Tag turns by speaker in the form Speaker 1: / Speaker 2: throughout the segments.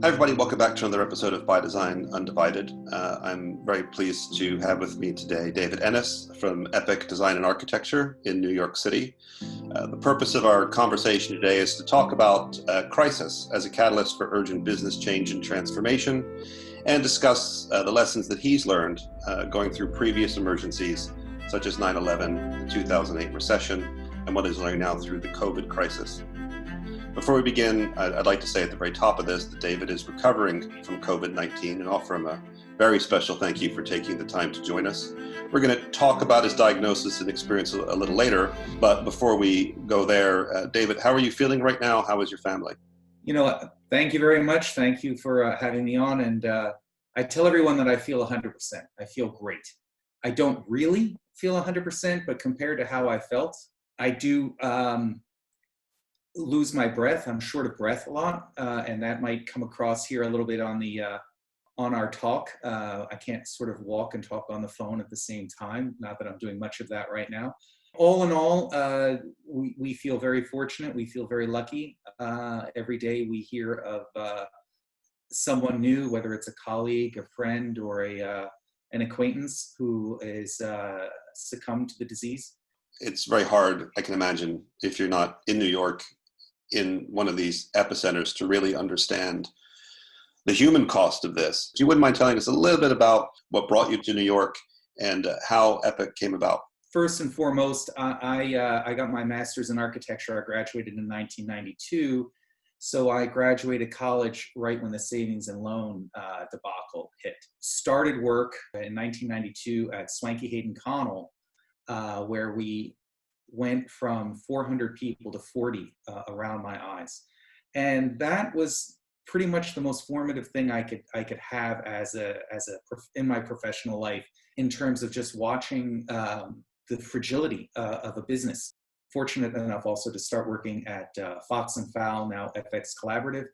Speaker 1: Hi everybody, welcome back to another episode of By Design Undivided. I'm very pleased to have with me today David Ennis from Epic Design and Architecture in New York City. The purpose of our conversation today is to talk about crisis as a catalyst for urgent business change and transformation, and discuss the lessons that he's learned going through previous emergencies such as 9/11, the 2008 recession, and what he's learning now through the COVID crisis. Before we begin, I'd like to say at the very top of this that David is recovering from COVID-19 and offer him a very special thank you for taking the time to join us. We're going to talk about his diagnosis and experience a little later, but before we go there, David, how are you feeling right now? How is your family?
Speaker 2: Thank you very much. Thank you for having me on. And I tell everyone that I feel 100%. I feel great. I don't really feel 100%, but compared to how I felt, I do lose my breath. I'm short of breath a lot, and that might come across here a little bit on our talk. I can't sort of walk and talk on the phone at the same time. Not that I'm doing much of that right now. All in all, we feel very fortunate. We feel very lucky. Every day we hear of someone new, whether it's a colleague, a friend, or an acquaintance who is succumbed to the disease.
Speaker 1: It's very hard, I can imagine, if you're not in New York, in one of these epicenters, to really understand the human cost of this. If you wouldn't mind telling us a little bit about what brought you to New York and how Epic came about.
Speaker 2: First and foremost, I got my master's in architecture. I graduated in 1992. So I graduated college right when the savings and loan debacle hit. Started work in 1992 at Swanky Hayden Connell, where we went from 400 people to 40 around my eyes. And that was pretty much the most formative thing I could have in my professional life, in terms of just watching the fragility of a business. Fortunate enough also to start working at Fox & Fowl, now FX Collaborative,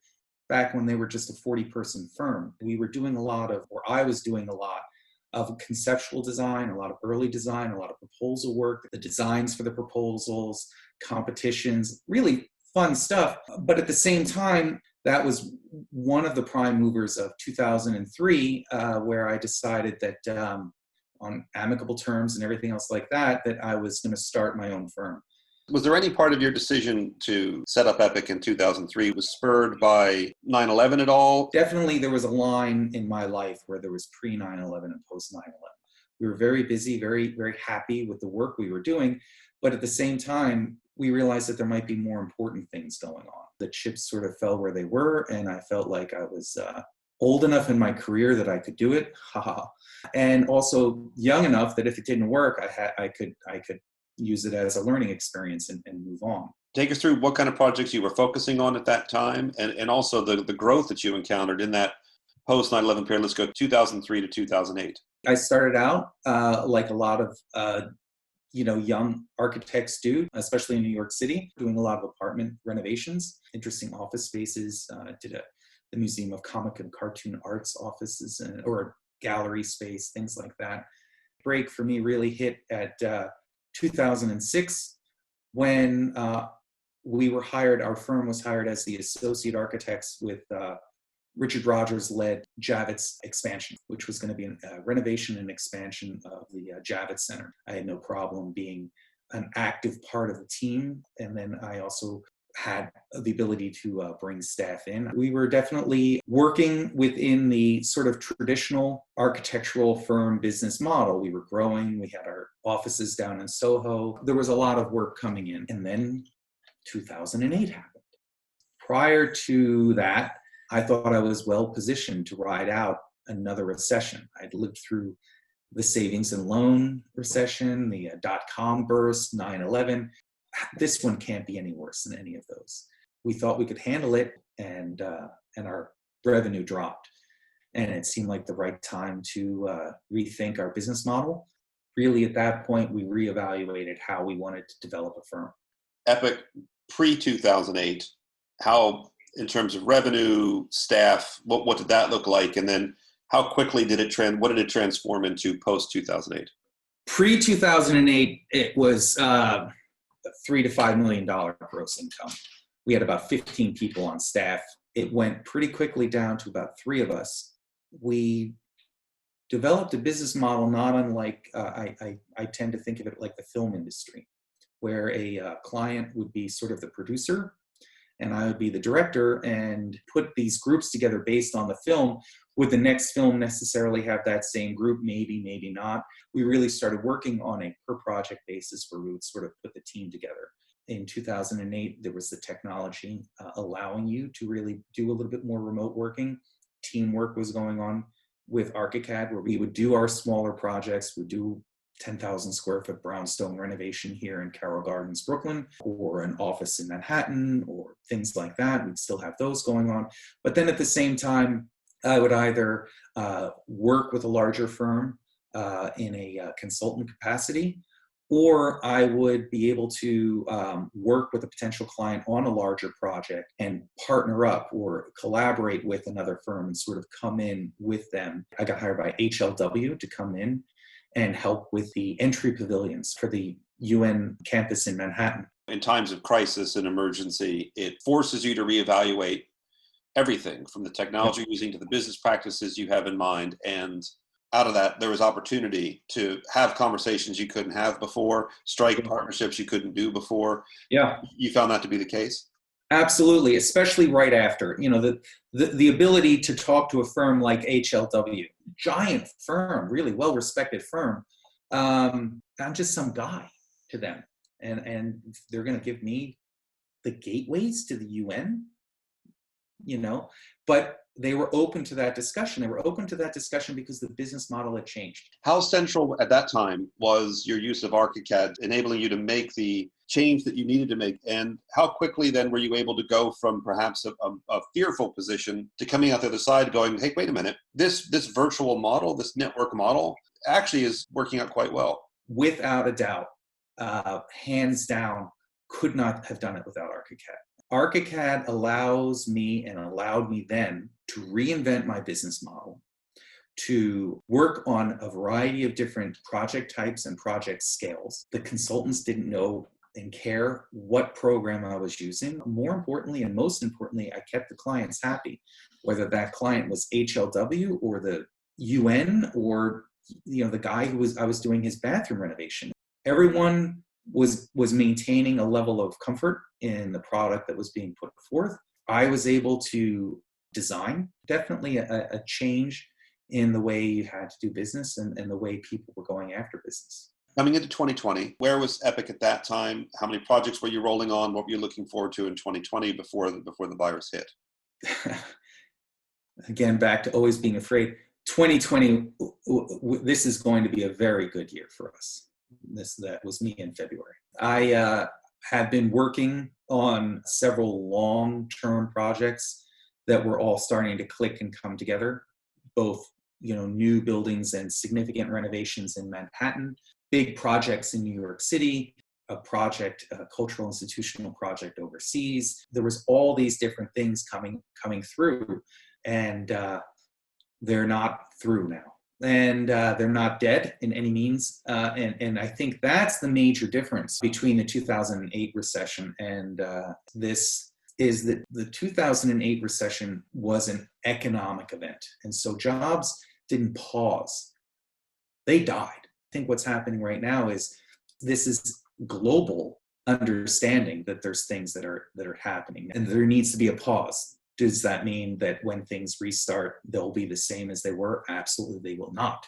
Speaker 2: back when they were just a 40-person firm. I was doing a lot of conceptual design, a lot of early design, a lot of proposal work, the designs for the proposals, competitions, really fun stuff. But at the same time, that was one of the prime movers of 2003, where I decided that on amicable terms and everything else like that, that I was going to start my own firm.
Speaker 1: Was there any part of your decision to set up Epic in 2003 was spurred by 9/11 at all?
Speaker 2: Definitely there was a line in my life where there was pre-9/11 and post-9/11. We were very busy, very, very happy with the work we were doing. But at the same time, we realized that there might be more important things going on. The chips sort of fell where they were, and I felt like I was old enough in my career that I could do it, and also young enough that if it didn't work, I could use it as a learning experience and move on.
Speaker 1: Take us through what kind of projects you were focusing on at that time, and also the growth that you encountered in that post 9/11 period. Let's go 2003 to 2008.
Speaker 2: I started out like a lot of young architects do, especially in New York City, doing a lot of apartment renovations, interesting office spaces. Did the Museum of Comic and Cartoon Arts offices or gallery space, things like that. Break for me really hit at 2006, when we were hired, our firm was hired as the associate architects with Richard Rogers-led Javits expansion, which was going to be a renovation and expansion of the Javits Center. I had no problem being an active part of the team, and then I also had the ability to bring staff in. We were definitely working within the sort of traditional architectural firm business model. We were growing. We had our offices down in Soho. There was a lot of work coming in. And then 2008 happened. Prior to that, I thought I was well positioned to ride out another recession. I'd lived through the savings and loan recession, the dot-com burst, 9/11. This one can't be any worse than any of those. We thought we could handle it, and our revenue dropped. And it seemed like the right time to rethink our business model. Really, at that point, we reevaluated how we wanted to develop a firm.
Speaker 1: Epic pre-2008, how, in terms of revenue, staff, what did that look like? And then how quickly what did it transform into post-2008?
Speaker 2: Pre-2008, it was $3 to $5 million gross income. We had about 15 people on staff. it went pretty quickly down to about three of us. We developed a business model not unlike, I tend to think of it like the film industry, where a client would be sort of the producer and I would be the director and put these groups together based on the film. Would the next film necessarily have that same group? Maybe, maybe not. We really started working on a per project basis where we would sort of put the team together. In 2008, there was the technology allowing you to really do a little bit more remote working. Teamwork was going on with ArchiCAD, where we would do our smaller projects. We'd do 10,000 square foot brownstone renovation here in Carroll Gardens, Brooklyn, or an office in Manhattan, or things like that. We'd still have those going on. But then at the same time, I would either work with a larger firm in a consultant capacity, or I would be able to work with a potential client on a larger project and partner up or collaborate with another firm and sort of come in with them. I got hired by HLW to come in and help with the entry pavilions for the UN campus in Manhattan.
Speaker 1: In times of crisis and emergency, it forces you to reevaluate everything from the technology you're using to the business practices you have in mind. And out of that, there was opportunity to have conversations you couldn't have before, strike partnerships you couldn't do before.
Speaker 2: Yeah.
Speaker 1: You found that to be the case?
Speaker 2: Absolutely, especially right after. You know, the ability to talk to a firm like HLW, giant firm, really well-respected firm. I'm just some guy to them. And they're going to give me the gateways to the UN, you know, but they were open to that discussion. They were open to that discussion because the business model had changed.
Speaker 1: How central at that time was your use of ArchiCAD enabling you to make the change that you needed to make? And how quickly then were you able to go from perhaps a fearful position to coming out the other side going, hey, wait a minute, this virtual model, this network model actually is working out quite well?
Speaker 2: Without a doubt, hands down, could not have done it without ArchiCAD. ArchiCAD allows me and allowed me then to reinvent my business model, to work on a variety of different project types and project scales. The consultants didn't know and care what program I was using. More importantly, and most importantly, I kept the clients happy, whether that client was HLW or the UN or, you know, the guy I was doing his bathroom renovation. Everyone was maintaining a level of comfort in the product that was being put forth. I was able to design definitely a change in the way you had to do business and the way people were going after business.
Speaker 1: Coming into 2020, where was Epic at that time? How many projects were you rolling on? What were you looking forward to in 2020 before the virus hit?
Speaker 2: Again, back to always being afraid. 2020, this is going to be a very good year for us. That was me in February. I have been working on several long-term projects that were all starting to click and come together, both, you know, new buildings and significant renovations in Manhattan, big projects in New York City, a project, a cultural institutional project overseas. There was all these different things coming through, and they're not through now. And they're not dead in any means. And I think that's the major difference between the 2008 recession and this is that the 2008 recession was an economic event. And so jobs didn't pause. They died. I think what's happening right now is this is global understanding that there's things that are happening and there needs to be a pause. Does that mean that when things restart, they'll be the same as they were? Absolutely, they will not,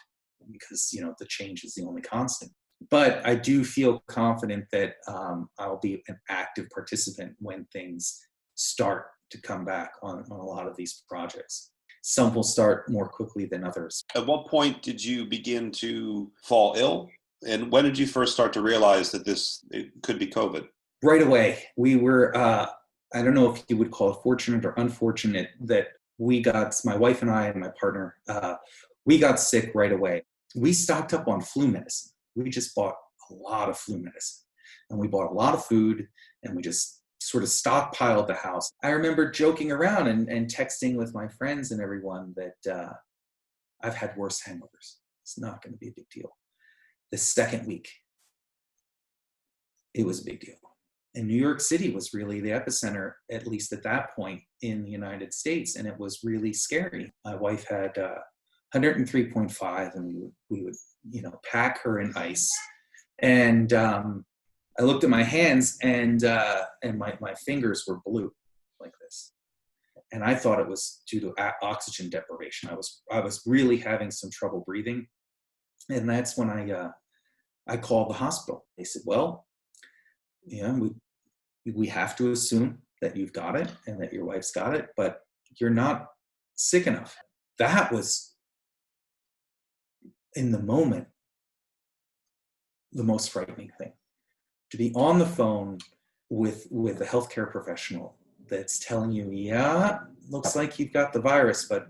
Speaker 2: because, you know, the change is the only constant. But I do feel confident that I'll be an active participant when things start to come back on a lot of these projects. Some will start more quickly than others.
Speaker 1: At what point did you begin to fall ill? And when did you first start to realize that it could be COVID?
Speaker 2: Right away. We were... I don't know if you would call it fortunate or unfortunate that my wife and I and my partner, we got sick right away. We stocked up on flu medicine. We just bought a lot of flu medicine and we bought a lot of food and we just sort of stockpiled the house. I remember joking around and texting with my friends and everyone that I've had worse hangovers. It's not going to be a big deal. The second week, it was a big deal. And New York City was really the epicenter, at least at that point in the United States. And it was really scary. My wife had 103.5, and we would, pack her in ice. And I looked at my hands, and my fingers were blue like this. And I thought it was due to oxygen deprivation. I was really having some trouble breathing. And that's when I called the hospital. They said, well, we have to assume that you've got it and that your wife's got it, but you're not sick enough. That was, in the moment, the most frightening thing. To be on the phone with a healthcare professional that's telling you, yeah, looks like you've got the virus, but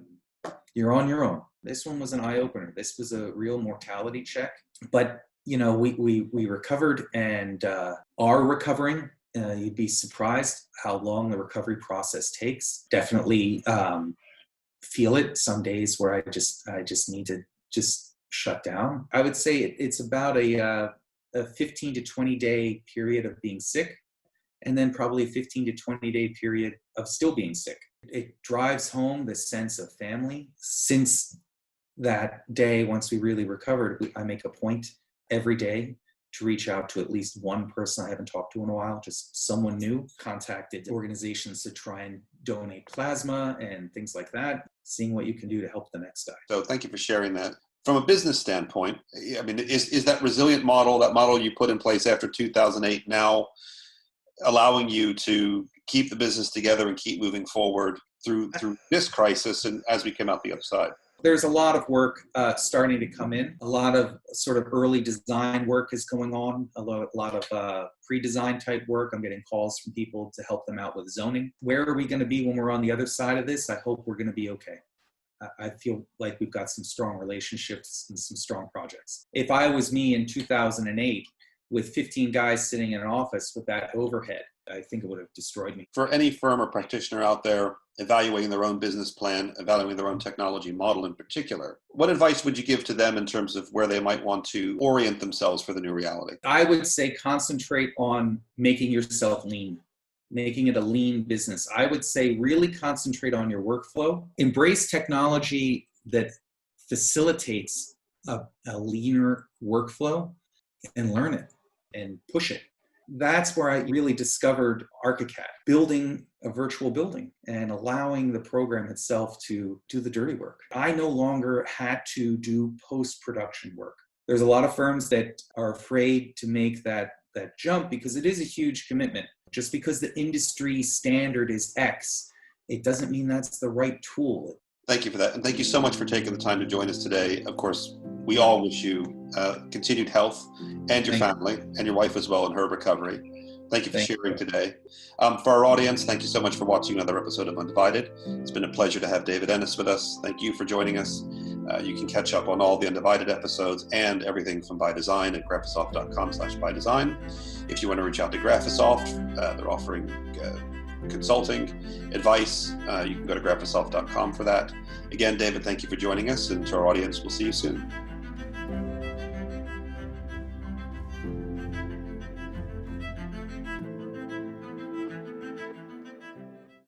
Speaker 2: you're on your own. This one was an eye-opener. This was a real mortality check. But we recovered and are recovering. You'd be surprised how long the recovery process takes. Definitely feel it some days where I just need to just shut down. I would say it's about a 15 to 20 day period of being sick, and then probably a 15 to 20 day period of still being sick. It drives home the sense of family. Since that day, once we really recovered, I make a point every day to reach out to at least one person I haven't talked to in a while, just someone new. Contacted organizations to try and donate plasma and things like that, seeing what you can do to help the next guy.
Speaker 1: So thank you for sharing that. From a business standpoint, I mean, is that resilient model, that model you put in place after 2008, now allowing you to keep the business together and keep moving forward through this crisis and as we come out the other side?
Speaker 2: There's a lot of work starting to come in. A lot of sort of early design work is going on. A lot of pre-design type work. I'm getting calls from people to help them out with zoning. Where are we going to be when we're on the other side of this? I hope we're going to be okay. I feel like we've got some strong relationships and some strong projects. If I was me in 2008 with 15 guys sitting in an office with that overhead, I think it would have destroyed me.
Speaker 1: For any firm or practitioner out there evaluating their own business plan, evaluating their own technology model in particular, what advice would you give to them in terms of where they might want to orient themselves for the new reality?
Speaker 2: I would say concentrate on making yourself lean, making it a lean business. I would say really concentrate on your workflow. Embrace technology that facilitates a leaner workflow and learn it and push it. That's where I really discovered ArchiCAD, building a virtual building and allowing the program itself to do the dirty work. I no longer had to do post-production work. There's a lot of firms that are afraid to make that jump because it is a huge commitment. Just because the industry standard is X, it doesn't mean that's the right tool.
Speaker 1: Thank you for that. And thank you so much for taking the time to join us today. Of course, we all wish you continued health and your family and your wife as well in her recovery. Thank you for sharing today. For our audience, thank you so much for watching another episode of Undivided. It's been a pleasure to have David Ennis with us. Thank you for joining us. You can catch up on all the Undivided episodes and everything from By Design at graphisoft.com/bydesign. If you want to reach out to Graphisoft, they're offering consulting, advice. You can go to graphisoft.com for that. Again, David, thank you for joining us, and to our audience, we'll see you soon.